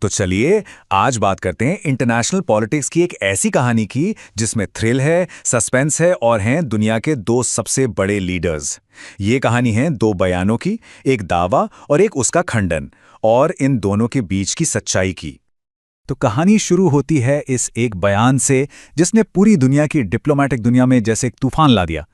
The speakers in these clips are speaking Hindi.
तो चलिए आज बात करते हैं इंटरनेशनल पॉलिटिक्स की एक ऐसी कहानी की जिसमें थ्रिल है, सस्पेंस है और हैं दुनिया के दो सबसे बड़े लीडर्स। ये कहानी है दो बयानों की, एक दावा और एक उसका खंडन, और इन दोनों के बीच की सच्चाई की। तो कहानी शुरू होती है इस एक बयान से जिसने पूरी दुनिया की डिप्लोमेटिक दुनिया में जैसे एक तूफान ला दिया।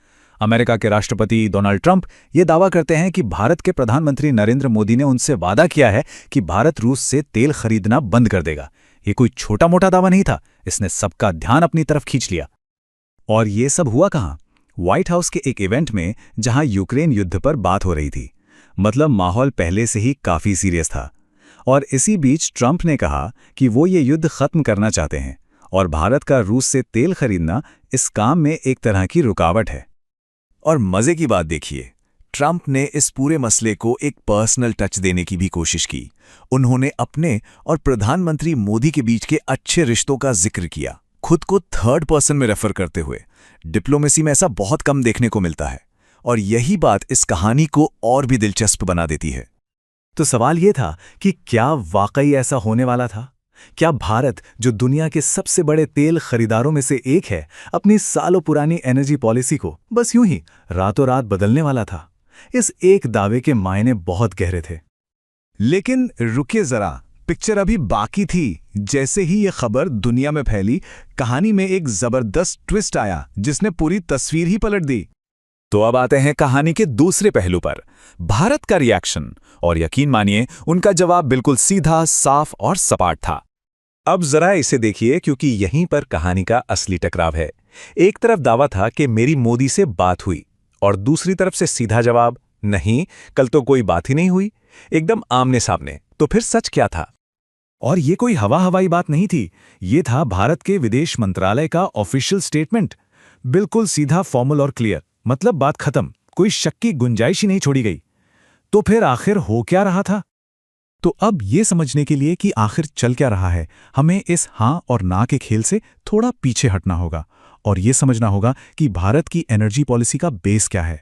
अमेरिका के राष्ट्रपति डोनाल्ड ट्रंप ये दावा करते हैं कि भारत के प्रधानमंत्री नरेंद्र मोदी ने उनसे वादा किया है कि भारत रूस से तेल खरीदना बंद कर देगा। ये कोई छोटा मोटा दावा नहीं था, इसने सबका ध्यान अपनी तरफ खींच लिया। और ये सब हुआ कहाँ? व्हाइट हाउस के एक इवेंट में जहां यूक्रेन युद्ध पर बात हो रही थी। मतलब माहौल पहले से ही काफी सीरियस था। और इसी बीच ट्रंप ने कहा कि वो ये युद्ध खत्म करना चाहते हैं और भारत का रूस से तेल खरीदना इस काम में एक तरह की रुकावट है। और मजे की बात देखिए, ट्रंप ने इस पूरे मसले को एक पर्सनल टच देने की भी कोशिश की। उन्होंने अपने और प्रधानमंत्री मोदी के बीच के अच्छे रिश्तों का जिक्र किया, खुद को थर्ड पर्सन में रेफर करते हुए। डिप्लोमेसी में ऐसा बहुत कम देखने को मिलता है, और यही बात इस कहानी को और भी दिलचस्प बना देती है। तो सवाल ये था कि क्या वाकई ऐसा होने वाला था? क्या भारत, जो दुनिया के सबसे बड़े तेल खरीदारों में से एक है, अपनी सालों पुरानी एनर्जी पॉलिसी को बस यूं ही रातों रात बदलने वाला था? इस एक दावे के मायने बहुत गहरे थे। लेकिन रुकिए जरा, पिक्चर अभी बाकी थी। जैसे ही ये खबर दुनिया में फैली, कहानी में एक जबरदस्त ट्विस्ट आया जिसने पूरी तस्वीर ही पलट दी। तो अब आते हैं कहानी के दूसरे पहलू पर, भारत का रिएक्शन। और यकीन मानिए, उनका जवाब बिल्कुल सीधा, साफ और सपाट था। अब जरा इसे देखिए, क्योंकि यहीं पर कहानी का असली टकराव है। एक तरफ दावा था कि मेरी मोदी से बात हुई, और दूसरी तरफ से सीधा जवाब, नहीं, कल तो कोई बात ही नहीं हुई। एकदम आमने सामने। तो फिर सच क्या था? और ये कोई हवाई बात नहीं थी, ये था भारत के विदेश मंत्रालय का ऑफिशियल स्टेटमेंट। बिल्कुल सीधा, फॉर्मल और क्लियर। मतलब बात खत्म, कोई शक की गुंजाइश ही नहीं छोड़ी गई। तो फिर आखिर हो क्या रहा था? तो अब ये समझने के लिए कि आखिर चल क्या रहा है, हमें इस हां और ना के खेल से थोड़ा पीछे हटना होगा और ये समझना होगा कि भारत की एनर्जी पॉलिसी का बेस क्या है।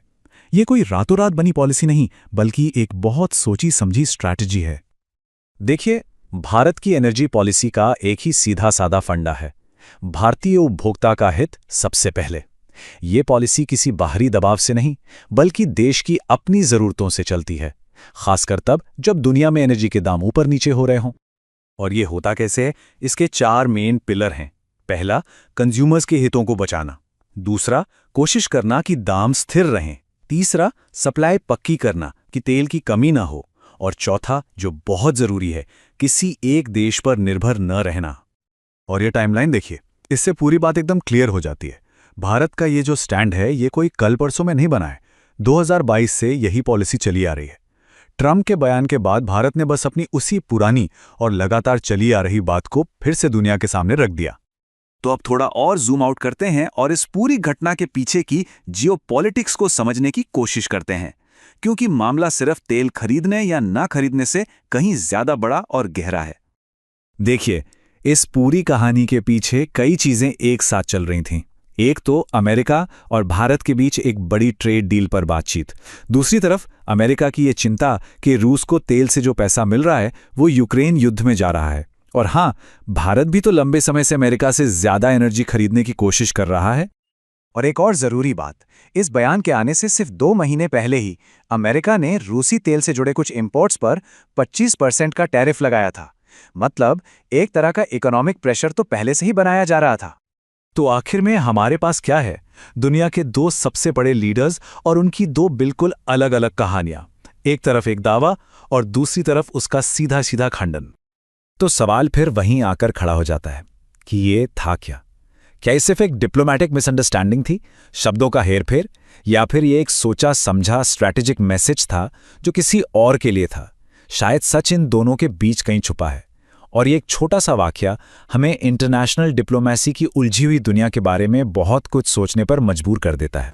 ये कोई रातों रात बनी पॉलिसी नहीं, बल्कि एक बहुत सोची समझी स्ट्रैटेजी है। देखिए, भारत की एनर्जी पॉलिसी का एक ही सीधा सादा फंडा है, भारतीय उपभोक्ता का हित सबसे पहले। ये पॉलिसी किसी बाहरी दबाव से नहीं, बल्कि देश की अपनी जरूरतों से चलती है, खासकर तब जब दुनिया में एनर्जी के दाम ऊपर नीचे हो रहे हों। और ये होता कैसे है? इसके 4 मेन पिलर हैं। पहला, कंज्यूमर्स के हितों को बचाना। दूसरा, कोशिश करना कि दाम स्थिर रहें। तीसरा, सप्लाई पक्की करना कि तेल की कमी ना हो। और चौथा, जो बहुत जरूरी है, किसी एक देश पर निर्भर न रहना। और ये टाइमलाइन देखिए, इससे पूरी बात एकदम क्लियर हो जाती है। भारत का ये जो स्टैंड है, ये कोई कल परसों में नहीं बना है। 2022 से यही पॉलिसी चली आ रही है। ट्रंप के बयान के बाद भारत ने बस अपनी उसी पुरानी और लगातार चली आ रही बात को फिर से दुनिया के सामने रख दिया। तो अब थोड़ा और जूम आउट करते हैं और इस पूरी घटना के पीछे की जियोपॉलिटिक्स को समझने की कोशिश करते हैं, क्योंकि मामला सिर्फ तेल खरीदने या ना खरीदने से कहीं ज्यादा बड़ा और गहरा है। देखिए, इस पूरी कहानी के पीछे कई चीजें एक साथ चल रही थीं। एक तो अमेरिका और भारत के बीच एक बड़ी ट्रेड डील पर बातचीत। दूसरी तरफ अमेरिका की ये चिंता कि रूस को तेल से जो पैसा मिल रहा है वो यूक्रेन युद्ध में जा रहा है। और हाँ, भारत भी तो लंबे समय से अमेरिका से ज्यादा एनर्जी खरीदने की कोशिश कर रहा है। और एक और जरूरी बात, इस बयान के आने से सिर्फ 2 महीने पहले ही अमेरिका ने रूसी तेल से जुड़े कुछ इंपोर्ट्स पर 25% का टैरिफ लगाया था। मतलब एक तरह का इकोनॉमिक प्रेशर तो पहले से ही बनाया जा रहा था। तो आखिर में हमारे पास क्या है? दुनिया के 2 सबसे बड़े लीडर्स और उनकी 2 बिल्कुल अलग अलग कहानियां। एक तरफ एक दावा और दूसरी तरफ उसका सीधा सीधा खंडन। तो सवाल फिर वहीं आकर खड़ा हो जाता है कि ये था क्या? क्या ये सिर्फ एक डिप्लोमैटिक मिसअंडरस्टैंडिंग थी, शब्दों का हेरफेर, या फिर ये एक सोचा समझा स्ट्रैटेजिक मैसेज था जो किसी और के लिए था? शायद सच इन दोनों के बीच कहीं छुपा है। और ये एक छोटा सा वाकया हमें इंटरनेशनल डिप्लोमेसी की उलझी हुई दुनिया के बारे में बहुत कुछ सोचने पर मजबूर कर देता है।